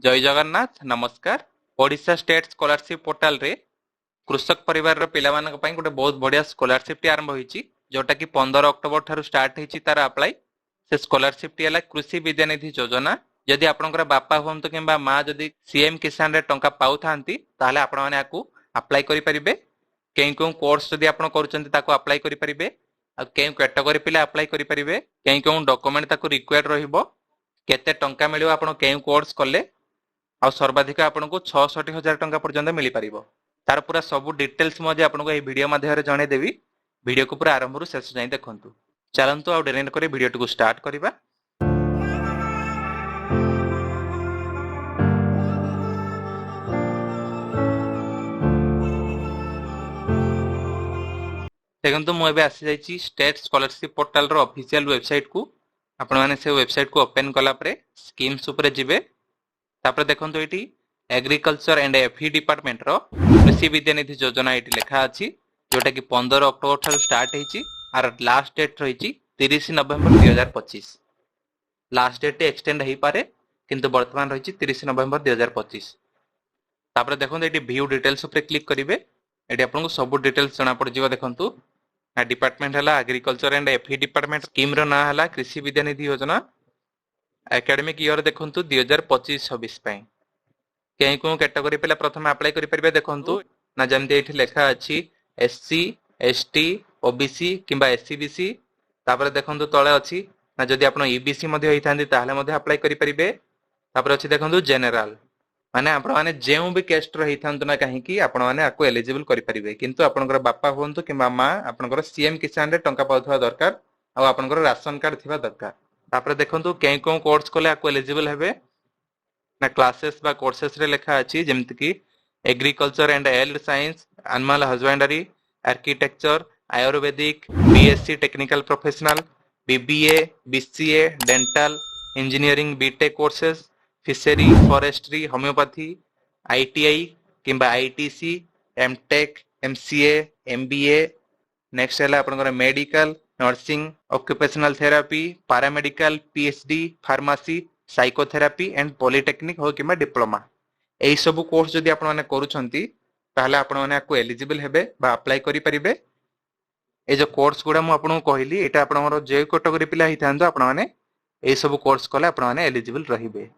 जय जगन्नाथ नमस्कार। Odisha state scholarship portal रे कृषक परिवार रो पिला मानक पई गोटे बहुत बढ़िया स्कॉलरशिप टी आरंभ होईची जोटा कि 15 अक्टोबर ठारू स्टार्ट होईची तार अप्लाई। से स्कॉलरशिप टी हला कृषि विद्यानिधि योजना। यदि आपनकर बापा हुंतु किंबा मां जदि सीएम किसान रे टंका पाउ थांती ताले आपण माने आकु अप्लाई करि परिबे। कें कों कोर्स जदि आपण करूचंती ताको अप्लाई करि परिबे। आ कें कैटेगरी पिला अप्लाई करि परिबे। कें कों डॉक्यूमेंट ताको रिक्वायर्ड रहिबो। केते टंका मिलियो आपण कें कोर्स कले आ सर्वाधिक आपको 66,000 टंका पर्यंत मिल पार। तार पूरा सब डिटेल्स मुझे आपको ये वीडियो माध्यम जनईदेवी। वीडियो को पूरा आरंभ शेष जाए देखूँ। चलतु आउ डेरी नक वीडियो को स्टार्ट करवा। देखो मुझे आसी जाइए स्टेट स्कॉलरशिप पोर्टल रो ऑफिशियल वेबसाइट को। आपण मैंने से वेबसाइट को ओपन कला स्कीम्स उपरे जिबे। तापर देखो ये एग्रीकल्चर एंड एफई डिपार्टमेंट रो कृषि विद्यानिधि योजना ये लिखा अच्छी जोटा कि 15 अक्टोबर ठारू स्टार्ट होईची। आर लास्ट डेट रही 30 नवेम्बर 2025। लास्ट डेट एक्सटेंड हो पारे किंतु वर्तमान रही 30 नवेम्बर 2025। तापर देखो ये व्यू डिटेल्स उपर क्लिक करेंगे। ये आपको सब डिटेल्स जना पड़ जाए। देखो डिपार्टमेंट है एग्रीकल्चर एंड एफई डिपार्टमेंट। स्कीम रो ना है कृषि विद्यानिधि योजना। एकेडमिक ईयर देखो 2025-26 कहीं कौन कैटेगरी पे प्रथम अप्लाई करें देखूँ ना जमती ये लिखा अच्छी एससी एसटी ओबीसी किंबा एससीबीसी। तापर देखो तले अच्छी ना जदि आप ईबीसी होता अप्लाई करेंगे। तापर अच्छी देखो जेनेराल माने आपण माने जेउ भी कास्ट रही थांतु ना कहीं आपण माने आपको एलिजिबल करेंगे। किंतु आपनकर बापा हुंतु किंबा मां आपनकर सीएम किसान रे टंका पाउथवा दरकार आ आपनकर राशन कार्ड थिबा दरकार। तापर देखो कहीं कौन कोर्स कले आपको एलिजिबल हेबे ना क्लासेस बा कोर्सेस रे लिखा अच्छी जमती कि agriculture and allied science animal husbandry architecture Ayurvedic BSc technical professional BBA BCA dental engineering BTech courses fishery forestry homeopathy ITI किंबा ITC MTech MCA MBA. Next है आपनकर medical nursing occupational therapy paramedical PhD pharmacy psychotherapy and polytechnic हो कि diploma. यही सब course जदि आपण माने करूछंती ताहले आपण माने आपको एलिजिबल हेबे बा अप्लाई करि परिबे। ए जो कोर्स गुडा मु आपन कहली एटा आपनर जे कैटेगरी पिला हि थांदो आपण माने ए सब कोर्स कले आपण माने एलिजिबल रहिबे।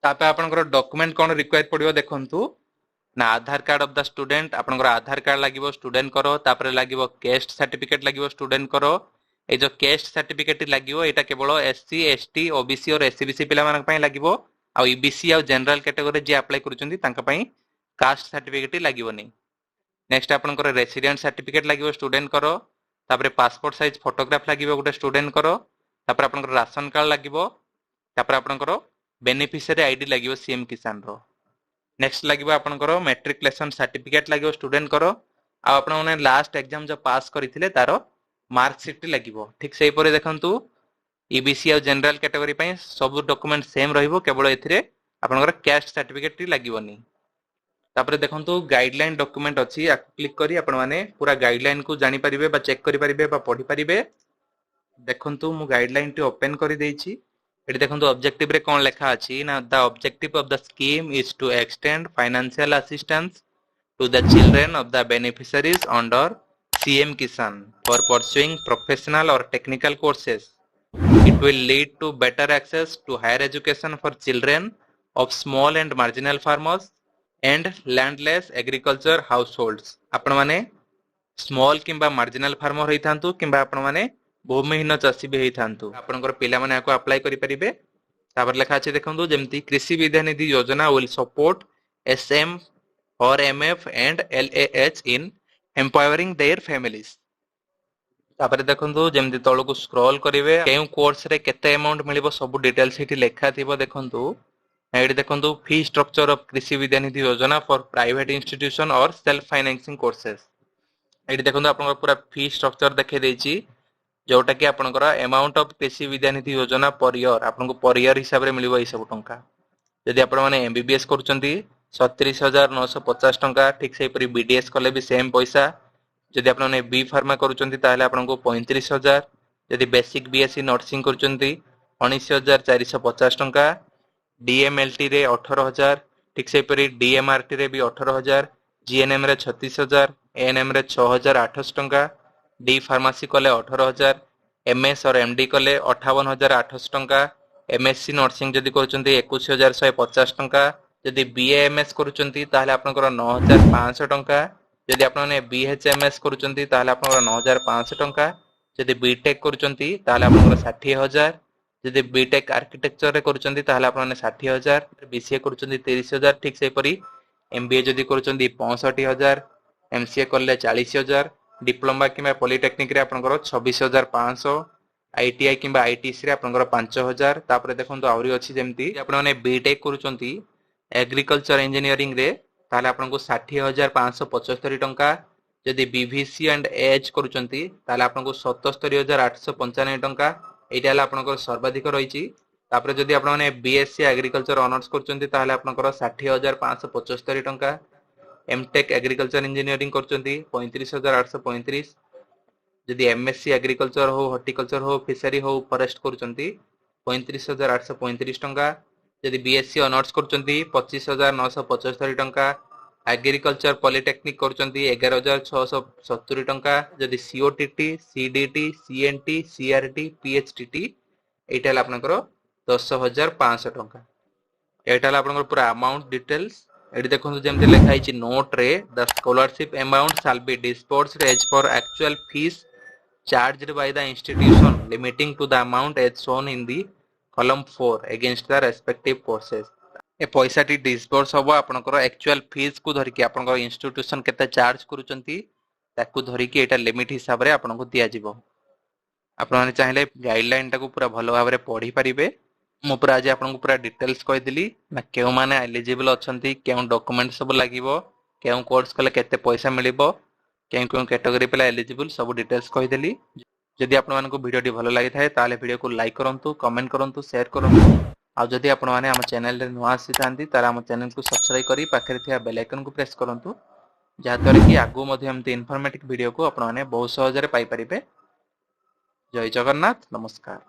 तापे आपनकर डॉक्यूमेंट कोन रिक्वायर पड़ियो देखंतु ना आधार कार्ड ऑफ द स्टूडेंट आपनकर आधार कार्ड लागिवो स्टूडेंट करो। तापर लागिवो कास्ट सर्टिफिकेट लागिवो स्टूडेंट करो। ए जो कास्ट सर्टिफिकेट लागिवो एटा केवल एससी एसटी ओबीसी और एससीबीसी पिला मानक पई लागिवो। आ ईबीसी आ जनरल कैटेगरी जे अप्लाई करूचंती तांका पई कास्ट सर्टिफिकेट लागिवो नै। नेक्स्ट आपनकर रेसिडेंट सर्टिफिकेट लागिवो स्टूडेंट करो। तापर पासपोर्ट साइज फोटोग्राफ लागिवो गोटे स्टूडेंट करो। तापर आपनकर राशन कार्ड लागिवो। तापर आपनकर बेनिफिशियरी आईडी लागिवो सीएम किसान रो। नेक्स्ट लागिवो आपनकर मैट्रिकुलेशन सर्टिफिकेट लागिवो स्टूडेंट करो। आ आपण माने लास्ट एग्जाम जो पास करिथिले तारो मार्कशीट लागिवो। ठीक सेही परे देखंतु ईबीसी और जनरल कैटेगरी पई सब डॉक्यूमेंट सेम रहिबो केवल एथिरे आपनकर कास्ट सर्टिफिकेट लागिवोनी। तापर देखंतु गाइडलाइन डॉक्यूमेंट अछि आ क्लिक करी आपण माने पूरा गाइडलाइन को जानि परिबे बा चेक करि परिबे बा पढि परिबे। देखंतु मु गाइडलाइन टी ओपन करि देइछि। एटी देखंतु ऑब्जेक्टिव रे कोन लेखा अछि ना the objective of the scheme is to extend financial assistance to the children of the beneficiaries under CM Kisan for pursuing professional or technical courses. It will lead to better access to higher education for children of small and marginal farmers and landless agriculture households. आपण माने small किंबा marginal farmer होई थांतु किंबा आपण माने भूमिहीन चाषी भी होई थांतु आपनकर पिला माने आको अप्लाई करि परिबे। तापर लेखा अछि देखंतु जेमति Krushi Vidyanidhi Yojana will support SM और MF and LAH in empowering their families. तापर देखंतु जेमति तळको स्क्रॉल करिवे केउ कोर्स रे केते अमाउंट मिलिबो सब डिटेल्स एठी लेखा थिबो। देखंतु एठी देखंतु फी स्ट्रक्चर ऑफ कृषि विद्यानिधि योजना फॉर प्राइवेट इंस्टीट्यूशन और सेल्फ फाइनेंसिंग कोर्सेस। एठी देखंतु आपन पूरा फी स्ट्रक्चर देखे देछि जोटा कि आपनकर अमाउंट ऑफ कृषि विद्यानिधि योजना पर ईयर आपनको पर ईयर हिसाब रे मिलिबो ई सब टंका। यदि आपण माने एमबीबीएस करूचंती 37,950 टंका। ठीक से परी बीडीएस कले भी सेम पैसा। जदि आपण माने बी फार्मा करूचंती ताहले आपनको 35,000। यदि बेसिक बीएससी नर्सिंग करूचंती 19,450 टंका। डीएमएलटी रे 18,000, ठीक से परी डीएमआरटी रे भी 18,000, जीएनएम रे 36,000, एएनएम रे 6,800 टंका, डी फार्मासी कले 18,000, एमएस और एमडी कले 58,800 टंका, एमएससी नर्सिंग जदि करूचंती 21,150 टंका, जदि बीएएमएस करूचंती ताहले आपनकर 9,500 टंका, जदि आपण माने बीएचएमएस करूचंती ताहले आपनकर 9,500 टंका, जदि बीटेक करूचंती ताहले आपनकर 60,000, जदि बीटेक आर्किटेक्चर रे करूचंती ताहले आपण माने 60,000, बीसीए करूचंती 30,000, ठीक से परी एमबीए जदि करूचंती 65,000, एमसीए करले 40,000, डिप्लोमा किंबा पॉलिटेक्निक रे आपनकर 26,500, आईटीआई किंबा आईटीसी रे आपनकर 5,000। तापर देखंतु आउरी अछि जेमती आपण माने बीटेक करूचंती एग्रीकल्चर इंजीनियरिंग रे ताहले आपनको 60,575 टंका, जदि बीवीसी एंड एच करूचंती ताहले आपनको 77,895 टंका, एटा हला आपनकर सर्वाधिक रहिछि। तापर जदि आपण माने बीएससी एग्रीकल्चर ऑनर्स करूचंती ताहले आपनकर 60,575 टंका, एमटेक एग्रीकल्चर इंजीनियरिंग करूचंती 35,835, जदि एमएससी एग्रीकल्चर हो, हॉर्टिकल्चर हो, फिशरी हो, फॉरेस्ट करूचंती 35,835 टंका, जदि बीएससी ऑनर्स करूचंती 25,975 टंका, एग्रीकल्चर पॉलिटेक्निक करूचंती 11,670 टंका, जदि सीओटीटी, सीडीटी, सीएनटी, सीआरटी, पीएचटीटी एटा हला आपनकर 10,500 टंका। एटा हला आपनकर पूरा अमाउंट डिटेल्स। एडी देखंतु जेमते लिखा हिची नोट रे the scholarship amount shall be disbursed as per actual fees charged by the institution limiting to the amount as shown in the column 4 against the respective courses। ए पैसा T disburse हबो आपनकर actual fees को धरि के आपनकर institution केते charge करूचंती ताकू धरि के एटा लिमिट हिसाब रे आपनको दिया जिवो। आपण माने चाहिले गाइडलाइन टाको पूरा भलो भाबरे पढी परिबे। मु पूरा आज आपनको पूरा डिटेल्स कहि दिली ना केउ माने एलिजिबल अछंती, केउ डॉक्यूमेंट सब लागिवो, केउ कोर्स कले केते पैसा मिलिबो, केउ केउ कैटेगरी पेला एलिजिबल सब डिटेल्स कहि दिली। जदि आपण मानको वीडियोटी भलो लागि थाए ताले वीडियो को लाइक करंतु, कमेंट करंतु, शेयर करंतु। आ जदि आपण माने हम चैनल रे नुआ आसी थांती ताले हम चैनल को सब्सक्राइब करी पाखरे थिया बेल आइकन को प्रेस करंतु, जहा द्वारा कि आगु मध्ये हमते इन्फॉर्मेटिव वीडियो को आपण माने बहुत सहज रे पाई परिबे। जय जगन्नाथ, नमस्कार।